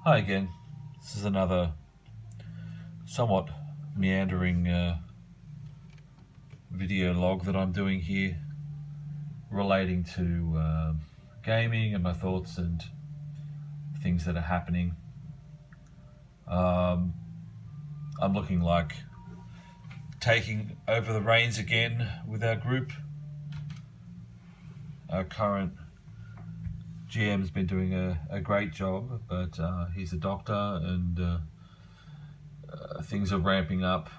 Hi again. This is another somewhat meandering video log that I'm doing here relating to gaming and my thoughts and things that are happening. I'm looking like taking over the reins again with our group. Our current GM's been doing a great job, but he's a doctor and things are ramping up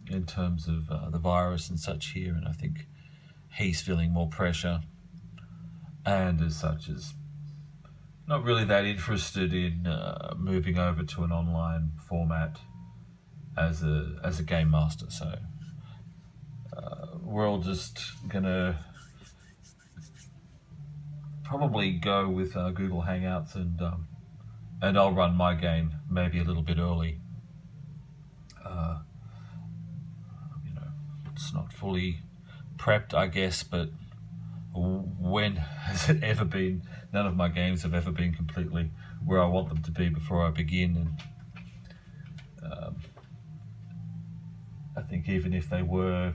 in terms of the virus and such here, and I think he's feeling more pressure, and as such is not really that interested in moving over to an online format as a game master. So we're all just gonna probably go with Google Hangouts, and I'll run my game maybe a little bit early. It's not fully prepped, I guess, but when has it ever been? None of my games have ever been completely where I want them to be before I begin, and I think even if they were,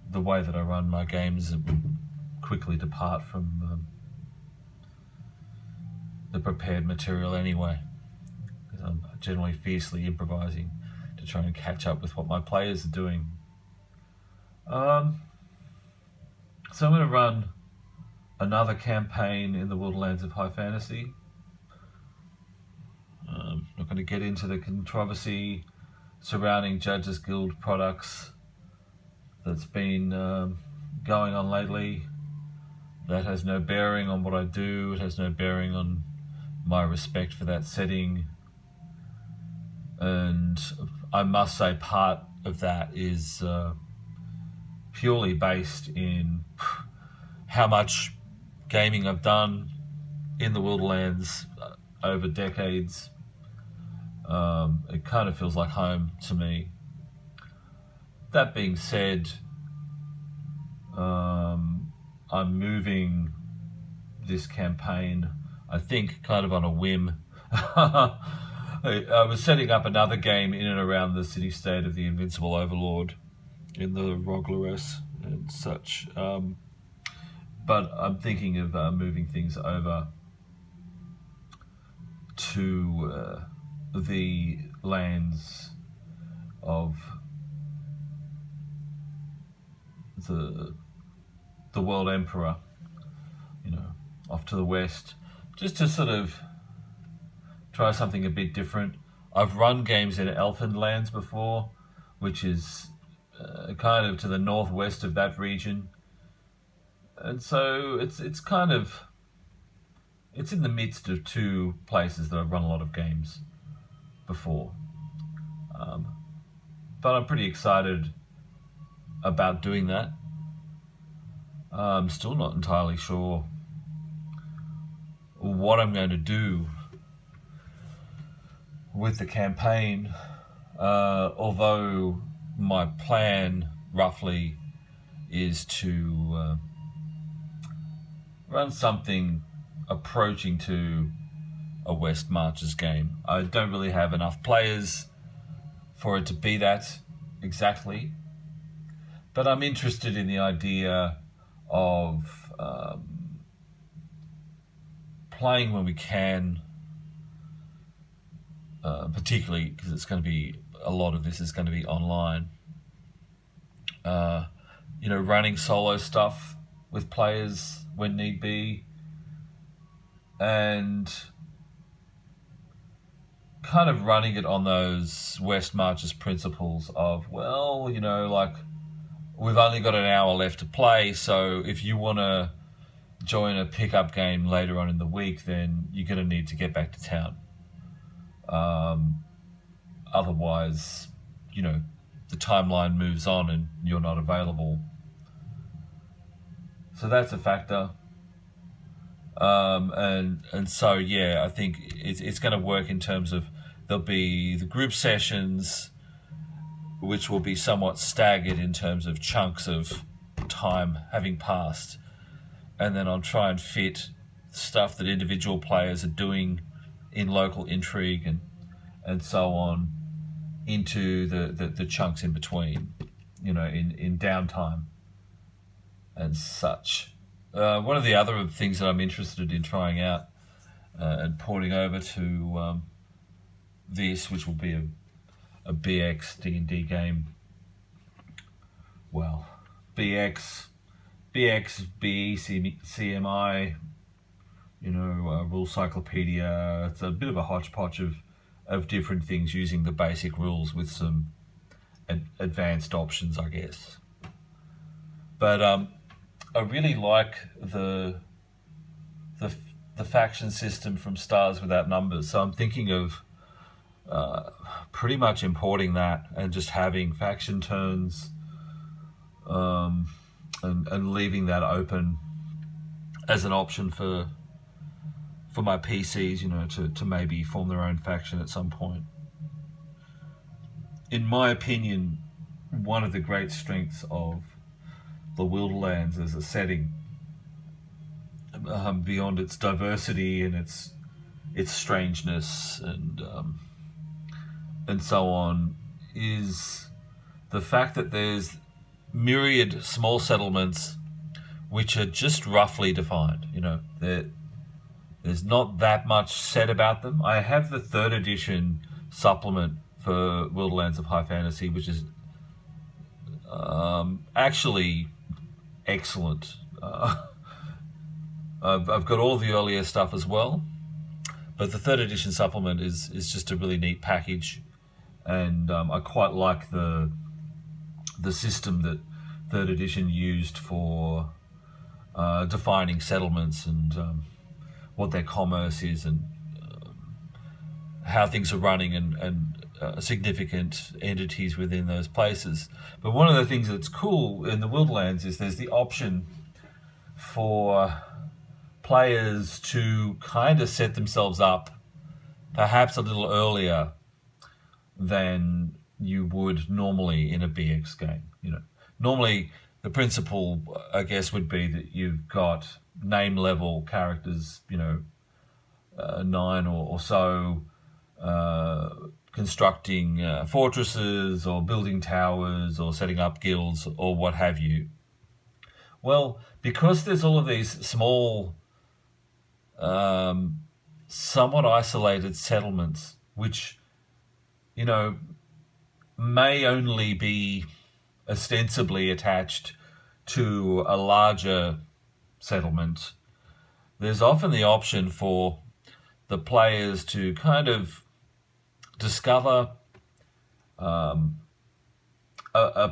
the way that I run my games, it would quickly depart from the prepared material anyway, because I'm generally fiercely improvising to try and catch up with what my players are doing. So I'm going to run another campaign in the Wilderlands of High Fantasy. Not going to get into the controversy surrounding Judges Guild products that's been going on lately. That has no bearing on what I do. It has no bearing on my respect for that setting. And I must say part of that is purely based in how much gaming I've done in the Wilderlands over decades. It kind of feels like home to me. That being said, I'm moving this campaign, I think, kind of on a whim. I was setting up another game in and around the city-state of the Invincible Overlord in the Roglares and such. But I'm thinking of moving things over to the lands of the World Emperor, off to the west, just to sort of try something a bit different. I've run games in Elfenlands before, which is kind of to the northwest of that region, and so it's in the midst of two places that I've run a lot of games before, but I'm pretty excited about doing that. I'm still not entirely sure what I'm going to do with the campaign, although my plan roughly is to run something approaching to a West Marches game. I don't really have enough players for it to be that exactly, but I'm interested in the idea of playing when we can, particularly because it's going to be, a lot of this is going to be online. Running solo stuff with players when need be, and kind of running it on those West Marches principles of, we've only got an hour left to play, so if you want to join a pickup game later on in the week, then you're going to need to get back to town. Otherwise, the timeline moves on and you're not available. So that's a factor. And so, yeah, I think it's going to work in terms of there'll be the group sessions, which will be somewhat staggered in terms of chunks of time having passed. And then I'll try and fit stuff that individual players are doing in local intrigue and so on into the chunks in between, in downtime and such. One of the other things that I'm interested in trying out and porting over to this, which will be a BX D&D game. Well, BX, BE, CMI, rule cyclopedia. It's a bit of a hodgepodge of different things using the basic rules with some advanced options, I guess. But I really like the faction system from Stars Without Numbers. So I'm thinking of pretty much importing that and just having faction turns and leaving that open as an option for my PCs, to maybe form their own faction at some point. In my opinion, one of the great strengths of the Wilderlands as a setting, beyond its diversity and its strangeness and so on, is the fact that there's myriad small settlements which are just roughly defined. There's not that much said about them. I have the 3rd edition supplement for Wilderlands of High Fantasy, which is actually excellent. I've got all the earlier stuff as well, but the 3rd edition supplement is just a really neat package, and I quite like the system that 3rd edition used for defining settlements and what their commerce is and how things are running and significant entities within those places. But one of the things that's cool in the Wildlands is there's the option for players to kind of set themselves up perhaps a little earlier than you would normally in a BX game. Normally the principle, I guess, would be that you've got name level characters, 9 or so, constructing fortresses or building towers or setting up guilds or what have you. Well, because there's all of these small, somewhat isolated settlements, which, may only be ostensibly attached to a larger settlement, there's often the option for the players to kind of discover a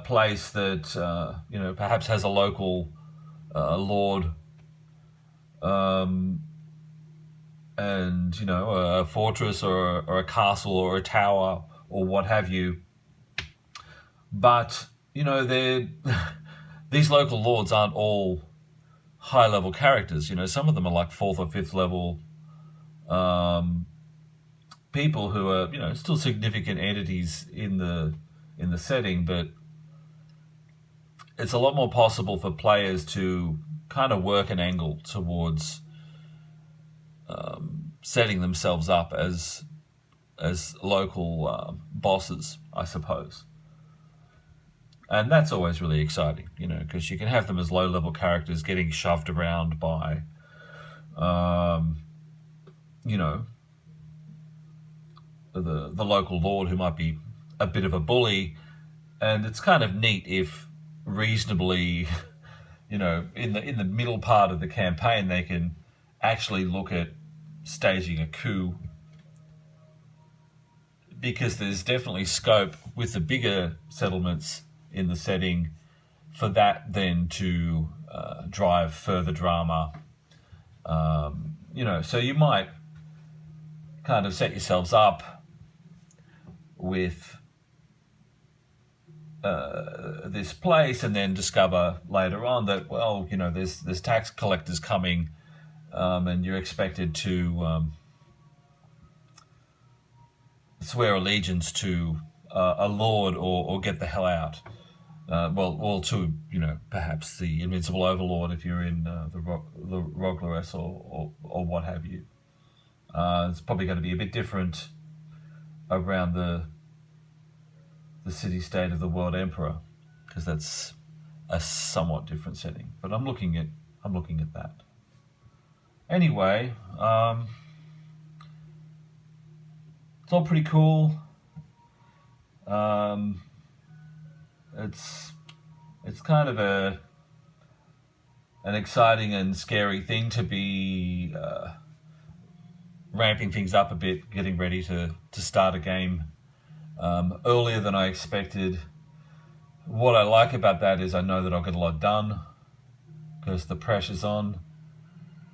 place that perhaps has a local lord, and a fortress or a castle or a tower or what have you. But these local lords aren't all high-level characters. Some of them are like 4th or 5th level people who are still significant entities in the setting, but it's a lot more possible for players to kind of work an angle towards setting themselves up as local bosses, I suppose. And that's always really exciting, because you can have them as low-level characters getting shoved around by, the local lord who might be a bit of a bully. And it's kind of neat if reasonably, in the middle part of the campaign, they can actually look at staging a coup, because there's definitely scope with the bigger settlements in the setting for that then to drive further drama. So you might kind of set yourselves up with this place and then discover later on that, there's tax collectors coming, and you're expected to swear allegiance to a lord or get the hell out. To perhaps the Invincible Overlord if you're in the Roglares or what have you. It's probably going to be a bit different around the city-state of the World Emperor, because that's a somewhat different setting. But I'm looking at that. Anyway, it's all pretty cool. It's kind of an exciting and scary thing to be ramping things up a bit, getting ready to start a game earlier than I expected. What I like about that is I know that I'll get a lot done because the pressure's on.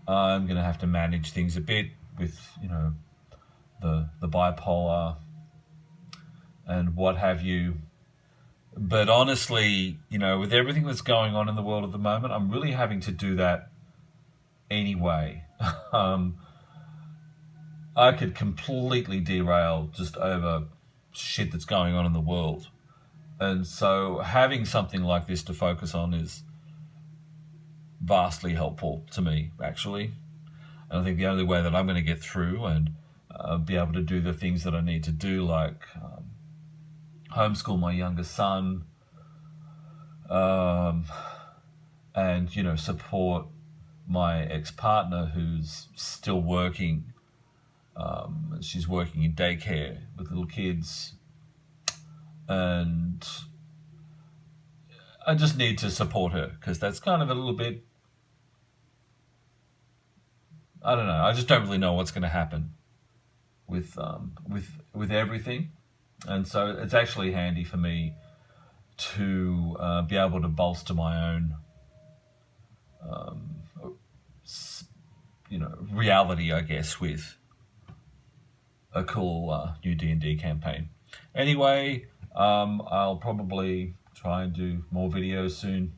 I'm going to have to manage things a bit with, the bipolar and what have you. But honestly, with everything that's going on in the world at the moment, I'm really having to do that anyway. I could completely derail just over shit that's going on in the world. And so having something like this to focus on is vastly helpful to me, actually. And I think the only way that I'm going to get through and be able to do the things that I need to do, like homeschool my youngest son, and support my ex-partner who's still working. She's working in daycare with little kids, and I just need to support her because that's kind of a little bit, I don't know, I just don't really know what's going to happen with everything. And so it's actually handy for me to be able to bolster my own, reality, I guess, with a cool new D&D campaign. Anyway, I'll probably try and do more videos soon.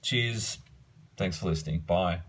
Cheers. Thanks for listening. Bye.